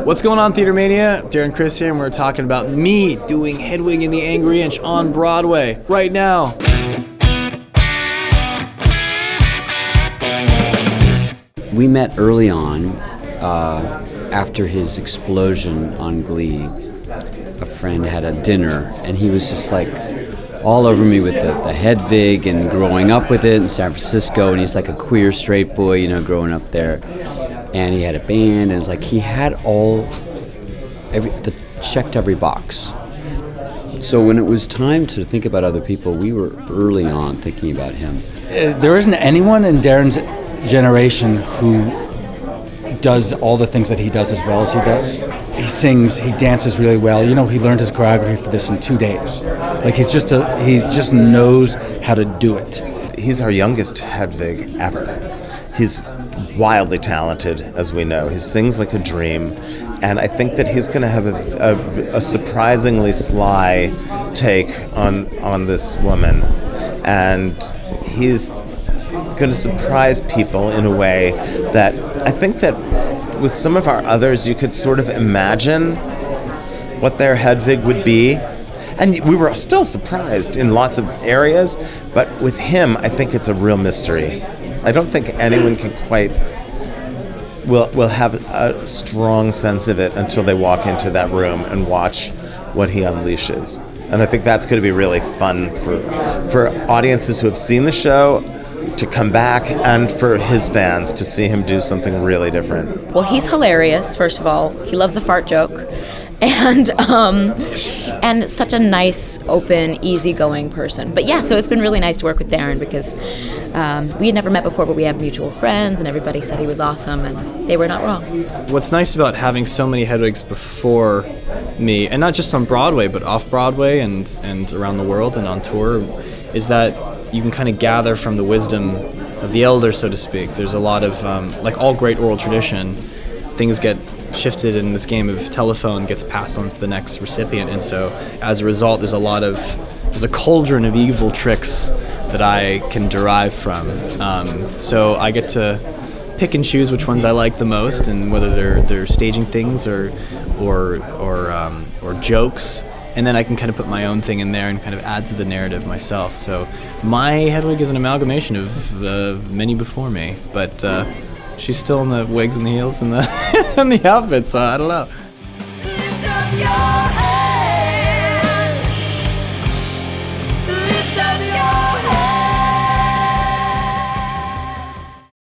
What's going on, TheaterMania? Darren Criss here, and we're talking about me doing Hedwig in the Angry Inch on Broadway right now. We met early on after his explosion on Glee. A friend had a dinner, and he was just like all over me with the Hedwig and growing up with it in San Francisco, and he's like a queer straight boy, you know, growing up there. And he had a band, and it's like he had checked every box. So when it was time to think about other people, we were early on thinking about him. There isn't anyone in Darren's generation who does all the things that he does as well as he does. He sings, he dances really well. You know, he learned his choreography for this in 2 days. Like he just knows how to do it. He's our youngest Hedwig ever. He's wildly talented, as we know. He sings like a dream, and I think that he's going to have a surprisingly sly take on this woman, and he's going to surprise people in a way that I think that with some of our others you could sort of imagine what their Hedwig would be, and we were still surprised in lots of areas, but with him I think it's a real mystery. I don't think anyone can quite will have a strong sense of it until they walk into that room and watch what he unleashes. And I think that's going to be really fun for audiences who have seen the show to come back, and for his fans to see him do something really different. Well, he's hilarious, first of all. He loves a fart joke. And such a nice, open, easygoing person. But yeah, so it's been really nice to work with Darren because we had never met before, but we have mutual friends, and everybody said he was awesome, and they were not wrong. What's nice about having so many Hedwigs before me, and not just on Broadway, but off Broadway and around the world and on tour, is that you can kind of gather from the wisdom of the elders, so to speak. There's a lot of, like all great oral tradition, things get shifted in this game of telephone, gets passed on to the next recipient, and so as a result there's a cauldron of evil tricks that I can derive from. So I get to pick and choose which ones I like the most, and whether they're staging things or jokes, and then I can kind of put my own thing in there and kind of add to the narrative myself. So my Hedwig is an amalgamation of many before me, but she's still in the wigs and the heels and the and the outfits, so I don't know.